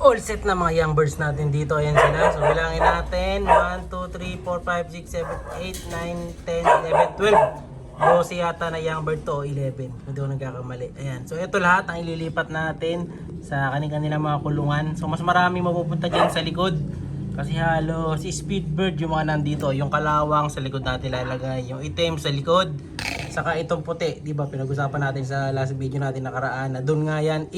All set na mga young birds natin dito. Ayan sila. So bilangin natin. 1, 2, 3, 4, 5, 6, 7, 8, 9, 10, 11, 12. 12 yata na young bird to. 11. Hindi ko nagkakamali. Ayan. So ito lahat ang ililipat natin sa kanilang mga kulungan. So mas marami mapupunta dyan sa likod. Kasi halos si speed bird yung mga nandito. Yung kalawang sa likod natin lalagay. Yung itim sa likod. Saka itong puti. Diba pinag-usapan natin sa last video natin nakaraan na doon nga yan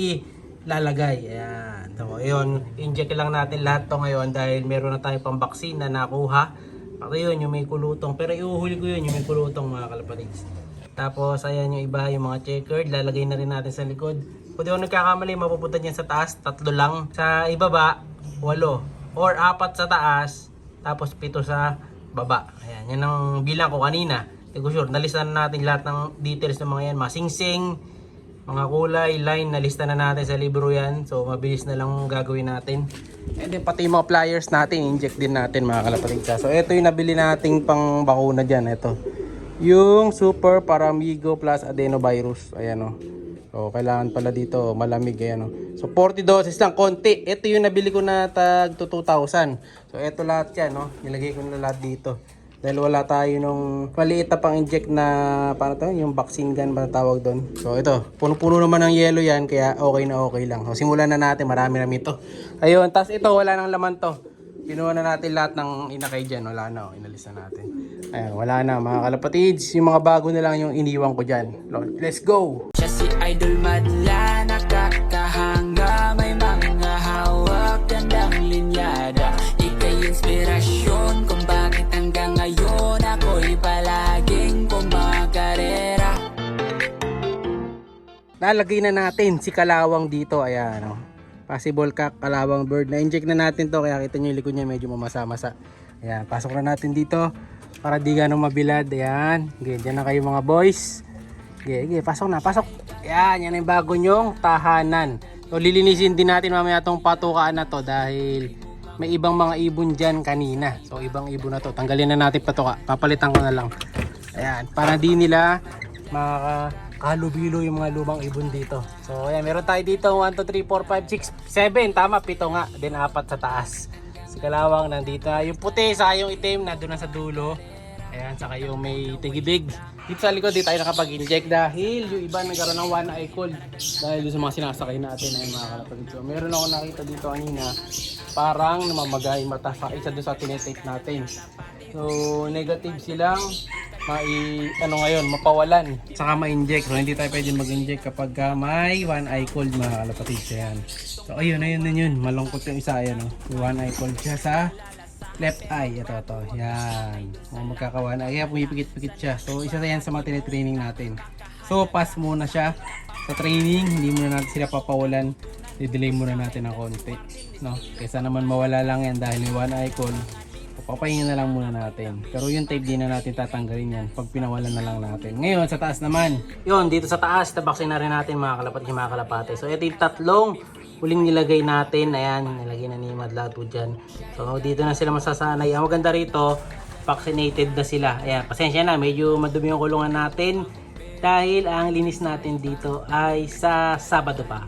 lalagay. Ayan. So, ayun, inject lang natin lahat to ngayon dahil meron na tayo pang vaccine na nakuha. Pati yun, yung may kulutong. Pero iuhuli ko yun, yung may kulutong mga kalapatids. Tapos, ayan yung iba, yung mga checkered. Lalagay na rin natin sa likod. Kung di ako nagkakamali, mapupunta dyan sa taas, 3 lang. Sa ibaba, 8. Or 4 sa taas, tapos 7 sa baba. Ayan, yan ang bilang ko kanina. Hindi ko sure, nalistahan natin lahat ng details ng mga yan. Mga sing-sing, mga kulay, line, nalista na natin sa libro yan. So mabilis na lang gagawin natin. And then pati yung mga pliers natin, inject din natin mga kalapatid. So ito yung nabili nating pang bakuna dyan. Ito yung Super Paramigo plus Adenovirus. Ayan o. So kailangan pala dito malamig. Ayan o. So 40 doses lang, konti. Ito yung nabili ko na tag 2,000. So ito lahat yan o. Nilagay ko na lahat dito. Dahil wala tayo nung maliit na pang inject na paano to, yung vaccine gun ba tawag doon. So ito, puno-puno naman ng yellow yan kaya okay na okay lang. So simulan na natin, marami-rami ito. Ayun, tas ito wala nang laman to. Kinuha na natin lahat ng inakay dyan, wala na, inalis na natin. Ayun, wala na mga kalapatids, yung mga bago na lang yung iniwan ko dyan. Let's go! Siya si Idol Madla, nakakahanga, may mga hawak, gandang linyada. Ika'y inspirasyon kung bakit hanggang ngayon ako'y palaging kumakarera. Nalagay na natin si kalawang dito, ayan o. Possible kalawang bird. Na-inject na natin to kaya kita nyo yung likod niya medyo mamasa-masa. Ayan, pasok na natin dito para di ganong mabilad. Ayan, okay, dyan na kayo mga boys. Okay, pasok na, pasok. Ayan, yan yung bago nyong tahanan. So lilinisin din natin mamaya itong patukaan na to dahil may ibang mga ibon dyan kanina. So ibang ibon na to, tanggalin na natin patuka. Papalitan ko na lang. Ayan, para di nila kalubilo yung mga lumang ibon dito. So ayan, meron tayo dito 1, 2, 3, 4, 5, 6, 7. Tama, 7 nga. Then 4 sa taas. Si kalawang nandito. Yung puti sa yung itim nandun na sa dulo. Ayan, saka yung may tigibig. Dito sa likod, di tayo nakapag-inject dahil yung iba nagkaroon ng one eye cold dahil sa mga sinasakay natin ay mga kalapatid. So meron ako nakita dito kanina, parang namamagay mata sa isa doon sa tinetake natin. So negative silang mapawalan saka ma-inject. So hindi tayo pwede mag-inject kapag may one eye cold mga kalapatid. Ayan. So ayun, malungkot yung isa. Ayan, yung one eye cold siya sa left eye. Ito. Yan. Magkakawan eye. Kaya pumipikit-pikit siya. So isa na yan sa mga tinitraining natin. So pass muna siya sa training. Hindi muna natin sila papawalan. I-delay muna natin ng konti. No? Kaysa naman mawala lang yan dahil may one eye cold. Papahinga na lang muna natin. Pero yung tape din na natin tatanggalin yan pag pinawalan na lang natin. Ngayon sa taas naman. Yun, dito sa taas, tabaksin na rin natin mga kalapate. So ito yung tatlong huling nilagay natin. Ayan, nilagay na ni Madla to dyan. So dito na sila masasanay. Ang maganda rito, vaccinated na sila. Ayan, pasensya na, medyo madumi yung kulungan natin. Dahil ang linis natin dito ay sa Sabado pa.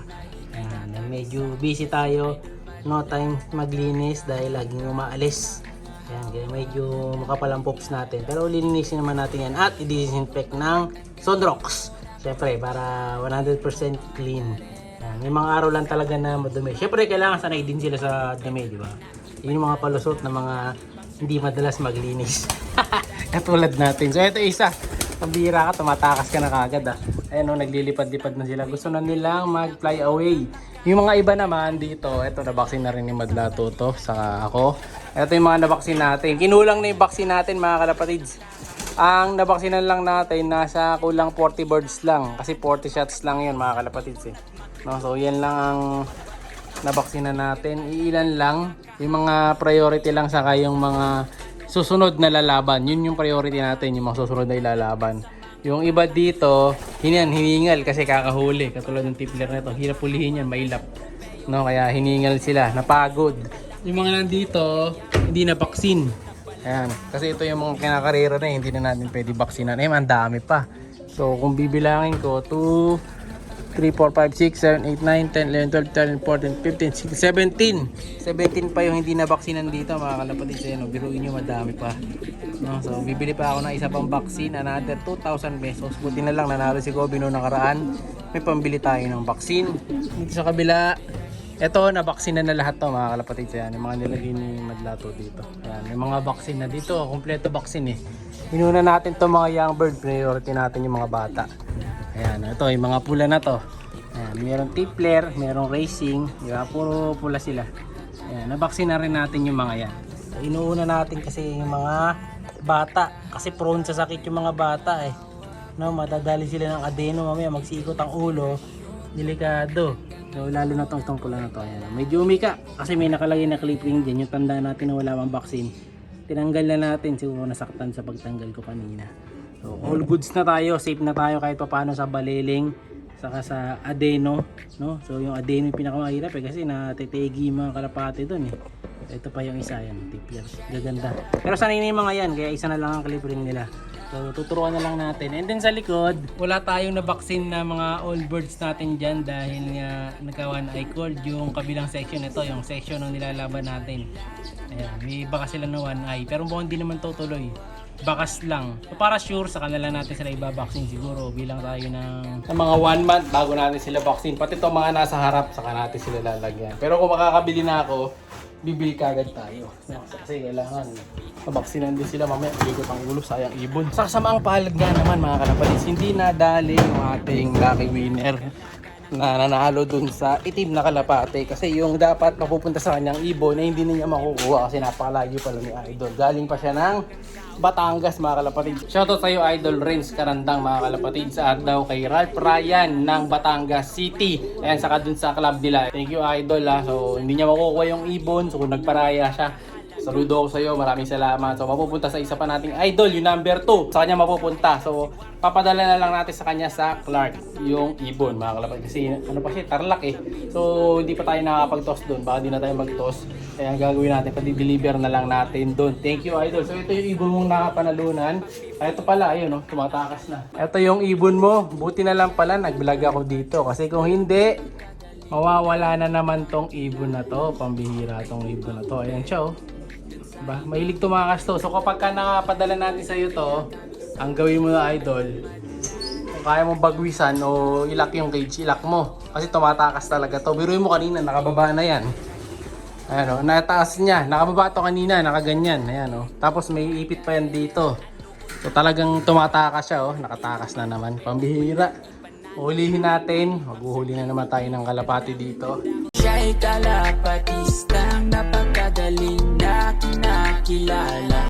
Ayan, medyo busy tayo. No time maglinis dahil laging umaalis. Ayan, kaya medyo makapal ang pops natin. Pero lilinisin naman natin yan at i-disinfect ng Sunrox. Siyempre, para 100% clean. Ayan, may mga araw lang talaga na madumi. Siyempre, kailangan sanay din sila sa dumi, di ba? Yun yung mga palusot na mga hindi madalas maglinis. Katulad natin. So, ito isa. Pambira ka, tumatakas ka na kagad. Ayan, naglilipad-lipad na sila. Gusto na nilang mag-fly away. Yung mga iba naman dito, ito nabaksin na rin ni Madla Toto sa ako. Ito yung mga nabaksin natin. Kinulang na yung vaccine natin mga kalapatids. Ang nabaksinan lang natin nasa kulang 40 birds lang. Kasi 40 shots lang yun mga kalapatids eh. No, so yan lang ang nabaksinan natin. Iilan lang. Yung mga priority lang saka yung mga susunod na lalaban. Yun yung priority natin, yung mga susunod na ilalaban. Yung iba dito, hiningal kasi kakahuli. Katulad ng tipler na ito. Hirap pulihin yan, mailap. No, kaya hiningal sila, napagod. Yung mga nandito, hindi na vaccine. Ayan, kasi ito yung mga kinakarera na hindi na natin pwede vaksinan. Ang dami pa. So kung bibilangin ko, 2, 3, 4, 5, 6, 7, 8, 9, 10, 11, 12, 13, 14, 15, 16, 17 pa yung hindi na vaksinan dito mga kalapatid. So yun, biruin nyo madami pa. No? So bibili pa ako ng isa pang vaccine, another 2,000 pesos. Buti na lang nanalo si Gobi noong nakaraan. May pambili tayo ng vaccine. Dito sa kabila, eto nabaksina na lahat to mga kalapatid. So yan, yung mga nilagay ni Madlato dito. Yan, may mga vaccine na dito, kompleto vaccine eh. Inuna natin to mga young bird, priority natin yung mga bata. Ayan, ito yung mga pula na to. Ayan, merong tippler, merong racing, di ba? Puro pula sila. Ayan, nabaksina rin natin yung mga yan. So, inuuna natin kasi yung mga bata, kasi prone sa sakit yung mga bata eh. No, madadali sila ng adeno, mamaya magsikot ang ulo, delikado. So, lalo na itong pula na to. Ayan, medyo umika kasi may nakalagay na clipping dyan, yung tanda natin na wala mang vaccine. Tinanggal na natin, siguro nasaktan sa pagtanggal ko kanina. So, all goods na tayo, safe na tayo kahit paano sa baliling, saka sa adeno, no? So yung adeno yung pinakamahirap eh kasi natitigi yung mga kalapati doon eh. Ito pa yung isa yan, tippler. Gaganda. Pero sanay na yung mga yan, kaya isa na lang ang clipping nila. So tuturuan na lang natin. And then sa likod, wala tayong na-vaccine na mga all birds natin dyan dahil nga nagka-one eye cold yung kabilang section. Ito yung section ng nilalaban natin. Ayan, may baka sila na one eye. Pero mukhang hindi naman tutuloy. Bakas lang. So para sure, sa kanila natin sila iba-vaccine siguro. Bilang tayo ng mga 1 month bago natin sila vaccine. Pati itong mga nasa harap, saka natin sila lalagyan. Pero kung makakabili na ako, bibili kagad tayo. Kasi kailangan mabaksinan din sila mamaya. Bigot ang ulo, sayang ibon. Sa kasamaang palad nga naman mga kalapatid, hindi nadali yung ating lucky winner na nanalo dun sa itim na kalapate kasi yung dapat mapupunta sa kanyang ibon na hindi niya makukuha kasi napakalayo pala ni Idol. Galing pa siya ng Batangas mga kalapatid. Shoutout sa iyo Idol Renz Karandang mga kalapatid, sa daw kay Ralph Ryan ng Batangas City. Ayan, saka dun sa club nila. Thank you Idol ha. So hindi niya makukuha yung ibon, so kung nagparaya siya, saludo ako sa iyo, maraming salamat. So mapupunta sa isa pa nating idol, yung number 2. Sa kanya mapupunta. So papadala na lang natin sa kanya sa Clark yung ibon mga kalapatid. Kasi ano pa siya, Tarlac eh. So hindi pa tayo nakakapag-toss doon. Baka di na tayo mag-toss. Kaya ang gagawin natin, pati-deliver na lang natin doon. Thank you idol. So ito yung ibon mong nakapanalunan. Ay, ito pala, ayun oh, tumatakas na. Ito yung ibon mo. Buti na lang pala nag-vlog ako dito. Kasi kung hindi, mawawala na naman tong ibon na to. Pambihira tong ibon na to. Ayan siya oh. Diba? Mahilig tumakas to. So kapag ka nakapadala natin sa iyo to, ang gawin mo na idol, kung kaya mo bagwisan o ilak yung cage, ilak mo. Kasi tumatakas talaga to. Biruin mo kanina, nakababa na yan. Ayan o, nataas niya. Nakababa to kanina, nakaganyan. Ayan o. Tapos may ipit pa yan dito. So talagang tumatakas siya o. Nakatakas na naman. Pambihira. Ulihin natin. Maghuhuli na naman tayo ng kalapati dito. Siya'y kalapatistang napakagaling na kinakilala.